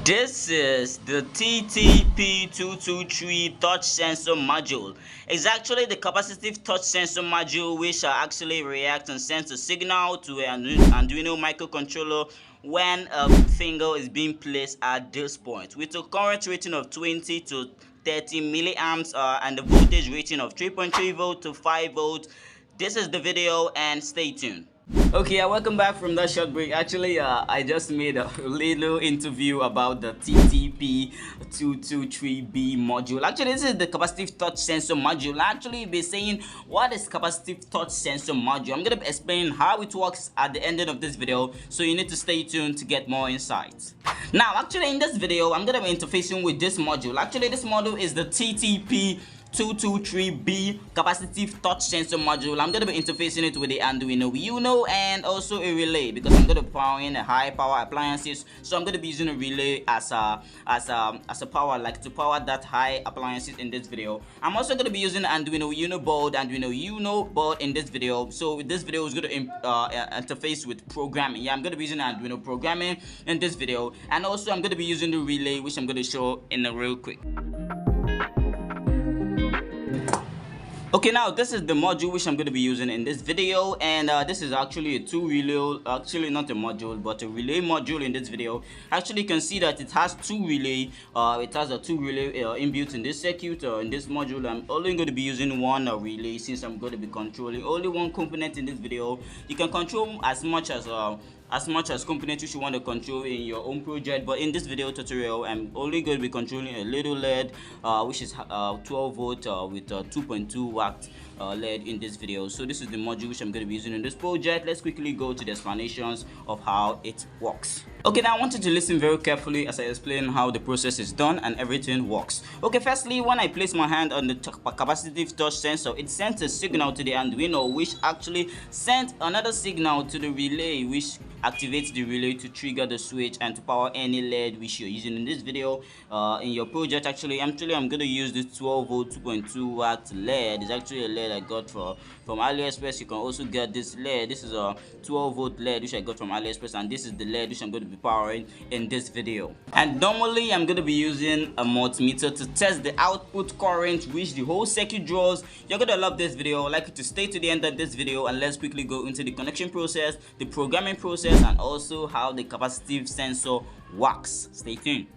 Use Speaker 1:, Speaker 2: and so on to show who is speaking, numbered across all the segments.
Speaker 1: This is the TTP223 touch sensor module. It's actually the capacitive touch sensor module which actually reacts and sends a signal to an Arduino microcontroller when a finger is being placed at this point with a current rating of 20 to 30 milliamps and the voltage rating of 3.3 volt to 5 volt. This is the video and stay tuned. Okay, welcome back from that short break. Actually, I just made a little interview about the TTP223B module. Actually, this is the capacitive touch sensor module. Actually, you'll be saying, what is capacitive touch sensor module? I'm going to be explaining how it works at the end of this video, so you need to stay tuned to get more insights. Now, actually, in this video, I'm going to be interfacing with this module. Actually, this module is the TTP223B capacitive touch sensor module. I'm going to be interfacing it with the Arduino Uno and also a relay because I'm going to be powering a high power appliances. So I'm going to be using a relay as a power, like to power that high appliances in this video. I'm also going to be using Arduino Uno board in this video. So this video is going to interface with programming. Yeah, I'm going to be using Arduino programming in this video, and also I'm going to be using the relay, which I'm going to show in a real quick. Okay, now this is the module which I'm going to be using in this video, and this is actually a two relay, actually not a module but a relay module in this video. Actually, you can see that it has two relay, inbuilt in this circuit in this module. I'm only going to be using one relay since I'm going to be controlling only one component in this video. You can control as much as components which you want to control in your own project, but in this video tutorial I'm only going to be controlling a little LED which is 12 volt with 2.2 watt LED in this video. So this is the module which I'm going to be using in this project. Let's quickly go to the explanations of how it works. Okay, now I want you to listen very carefully as I explain how the process is done and everything works. Okay, firstly, when I place my hand on the capacitive touch sensor, it sends a signal to the Arduino, which actually sends another signal to the relay, which activates the relay to trigger the switch and to power any LED which you're using in this video in your project. Actually, I'm going to use this 12 volt 2.2 watt LED. It's actually a LED I got from AliExpress. You can also get this LED. This is a 12 volt LED which I got from AliExpress, and this is the LED which I'm going to be powering in this video. And normally I'm going to be using a multimeter to test the output current which the whole circuit draws. You're going to love this video. I'd like you to stay to the end of this video, and let's quickly go into the connection process, the programming process, and also how the capacitive sensor works. Stay tuned.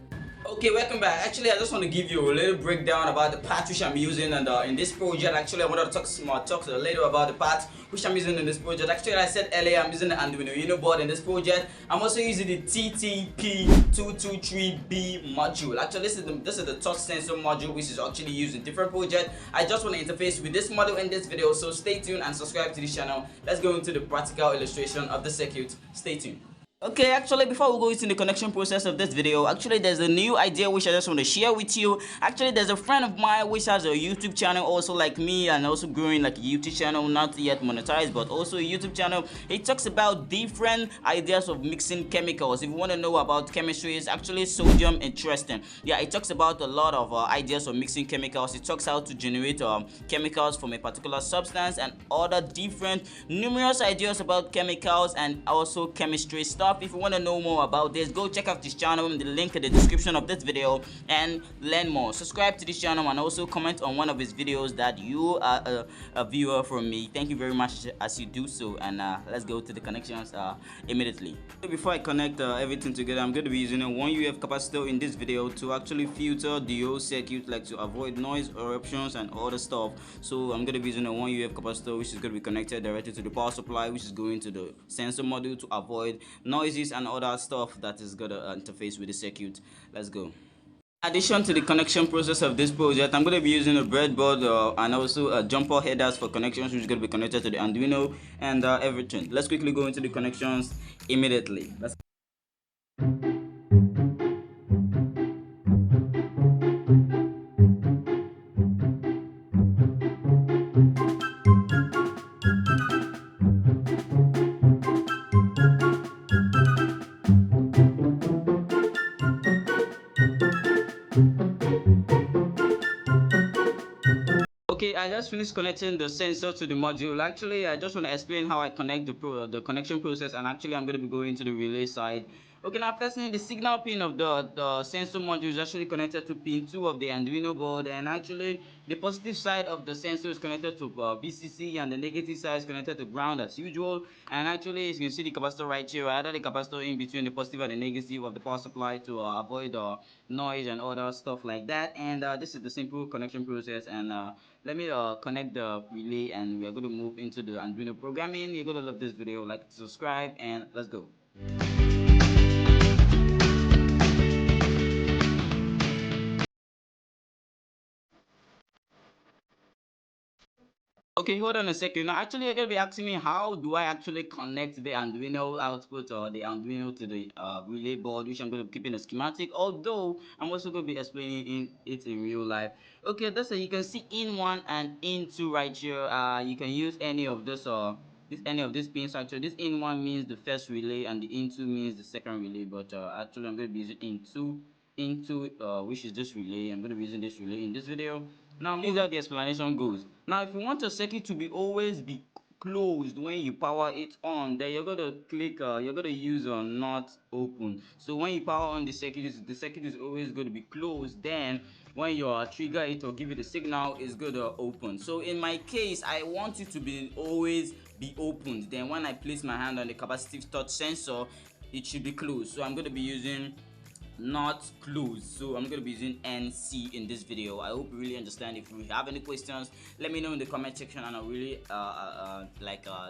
Speaker 1: Okay, welcome back. Actually, I just want to give you a little breakdown about the part which I'm using, and in this project, actually, I wanted to talk a little about the part which I'm using in this project. Actually, I said earlier, I'm using the Arduino Uno board in this project. I'm also using the TTP223B module. Actually, this is the touch sensor module which is actually used in different projects. I just want to interface with this model in this video, so stay tuned and subscribe to this channel. Let's go into the practical illustration of the circuit. Stay tuned. Okay, actually, before we go into the connection process of this video, actually there's a new idea which I just want to share with you. Actually, there's a friend of mine which has a YouTube channel also like me, and also growing like a YouTube channel, not yet monetized, but also a YouTube channel. He talks about different ideas of mixing chemicals. If you want to know about chemistry, it's actually sodium interesting. Yeah, it talks about a lot of ideas of mixing chemicals. It talks how to generate chemicals from a particular substance and other different numerous ideas about chemicals and also chemistry stuff. If you want to know more about this, go check out this channel in the link in the description of this video and learn more. Subscribe to this channel and also comment on one of his videos that you are a viewer from me. Thank you very much as you do so, and let's go to the connections immediately. Before I connect everything together, I'm going to be using a 1 UF capacitor in this video to actually filter the whole circuit, like to avoid noise eruptions and other stuff. So I'm going to be using a 1 UF capacitor which is going to be connected directly to the power supply, which is going to the sensor module to avoid noises and other stuff that is going to interface with the circuit. Let's go. In addition to the connection process of this project, I'm going to be using a breadboard and also jumper headers for connections, which is going to be connected to the Arduino and everything. Let's quickly go into the connections immediately. Okay, I just finished connecting the sensor to the module. Actually, I just want to explain how I connect the connection process, and actually I'm going to be going to the relay side Okay, now firstly, the signal pin of the sensor module is actually connected to pin 2 of the Arduino board, and actually the positive side of the sensor is connected to VCC, and the negative side is connected to ground as usual. And actually, as you can see the capacitor right here, I added the capacitor in between the positive and the negative of the power supply to avoid noise and other stuff like that. And this is the simple connection process. And let me connect the relay, and we are going to move into the Arduino programming. You're going to love this video, like, subscribe, and let's go. Okay, hold on a second. Now, actually, you're gonna be asking me how do I actually connect the Arduino output or the Arduino to the relay board, which I'm gonna keep in a schematic. Although I'm also gonna be explaining it in real life. Okay, that's it. You can see in one and in two right here. You can use any of this any of these pins. Actually, this in one means the first relay, and the in two means the second relay. But actually, I'm gonna be using in two into which is this relay. I'm going to be using this relay in this video. Now here's how the explanation goes. Now if you want your circuit to be always be closed when you power it on, then you're going to click you're going to use not open. So when you power on the circuit is always going to be closed. Then when you trigger it or give it a signal, it's going to open. So in my case, I want it to be always be opened. Then when I place my hand on the capacitive touch sensor, it should be closed. So I'm going to be using not closed. So I'm going to be using NC in this video. I hope you really understand. If you have any questions, let me know in the comment section, and I'll really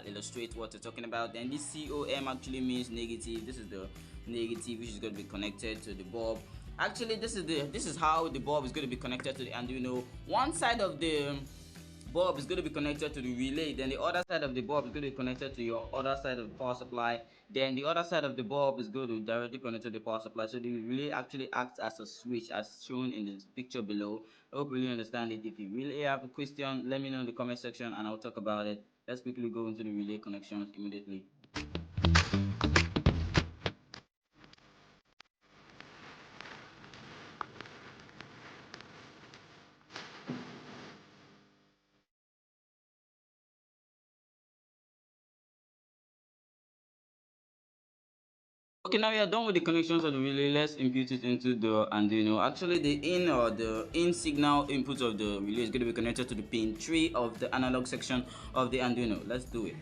Speaker 1: illustrate what you're talking about. Then this COM actually means negative. This is the negative, which is going to be connected to the bulb. Actually, this is how the bulb is going to be connected to the Arduino. One side of the bulb is going to be connected to the relay, then the other side of the bulb is going to be connected to your other side of the power supply, then the other side of the bulb is going to directly connect to the power supply. So the relay actually acts as a switch, as shown in the picture below. I hope you really understand it. If you really have a question, let me know in the comment section and I'll talk about it. Let's quickly go into the relay connections immediately. Okay, now we are done with the connections of the relay. Let's input it into the Arduino. Actually, the in signal input of the relay is going to be connected to the pin 3 of the analog section of the Arduino. Let's do it.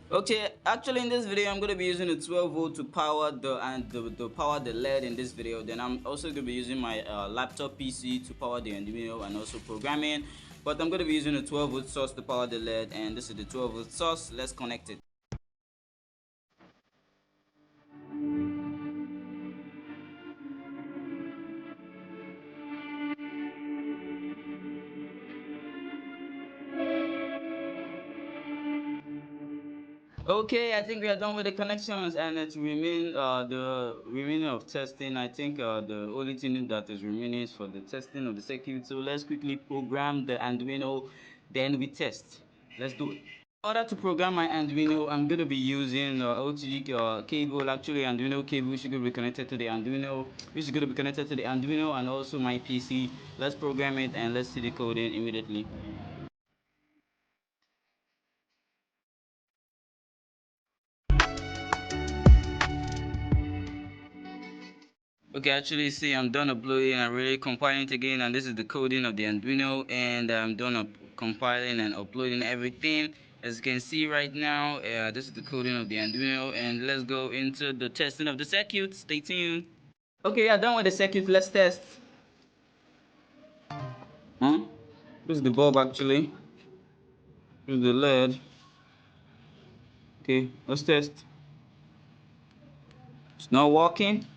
Speaker 1: Okay, actually in this video I'm going to be using a 12 volt to power the power the LED in this video. Then I'm also going to be using my laptop PC to power the Arduino and also programming. But I'm going to be using a 12 volt source to power the LED, and this is the 12 volt source. Let's connect it. Okay, I think we are done with the connections, and it remain the remaining of testing. I think the only thing that is remaining is for the testing of the circuit. So let's quickly program the Arduino, then we test. Let's do it. In order to program my Arduino, I'm going to be using OTG cable. Actually, Arduino cable, which is going to be connected to the Arduino, which is going to be connected to the Arduino and also my PC. Let's program it and let's see the coding immediately. Okay, actually, see, I'm done uploading and really compiling it again, and this is the coding of the Arduino, and I'm done compiling and uploading everything. As you can see right now, this is the coding of the Arduino, and let's go into the testing of the circuit. Stay tuned. Okay, yeah, done with the circuit. Let's test. Huh? This is the bulb actually. This is the LED. Okay, let's test. It's not working.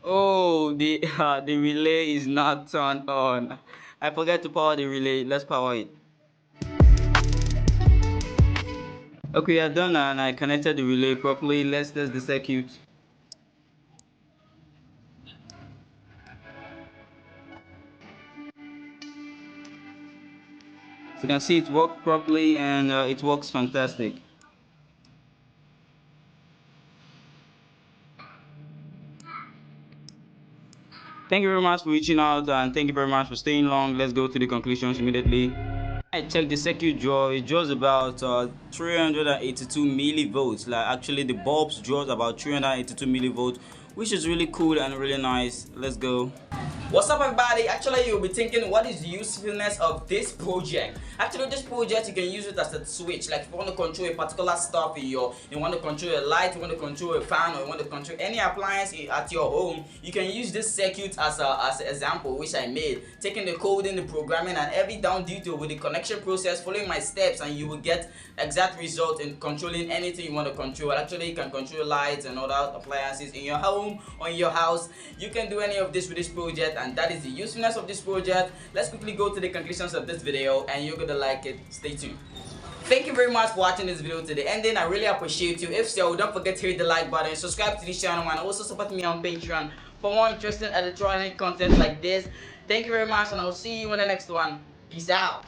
Speaker 1: Oh, the the relay is not turned on. I forgot to power the relay. Let's power it. Okay, I've done and I connected the relay properly. Let's test the circuit. So you can see it worked properly, and it works fantastic. Thank you very much for reaching out, and thank you very much for staying long. Let's go to the conclusions immediately. I checked the circuit draw. It draws about 382 millivolts. Like actually, the bulbs draws about 382 millivolts, which is really cool and really nice. Let's go. What's up, everybody? Actually, you'll be thinking, what is the usefulness of this project? Actually, this project, you can use it as a switch. Like if you want to control a particular stuff in you want to control a light, you want to control a fan, or you want to control any appliance at your home, you can use this circuit as an example, which I made, taking the coding, the programming, and every down detail with the connection process, following my steps, and you will get exact result in controlling anything you want to control. Actually, you can control lights and other appliances in your home or in your house. You can do any of this with this project, and that is the usefulness of this project. Let's quickly go to the conclusions of this video, and you're gonna like it. Stay tuned. Thank you very much for watching this video to the ending. I really appreciate you. If so, don't forget to hit the like button, subscribe to this channel, and also support me on Patreon for more interesting electronic content like this. Thank you very much, and I'll see you in the next one. Peace out.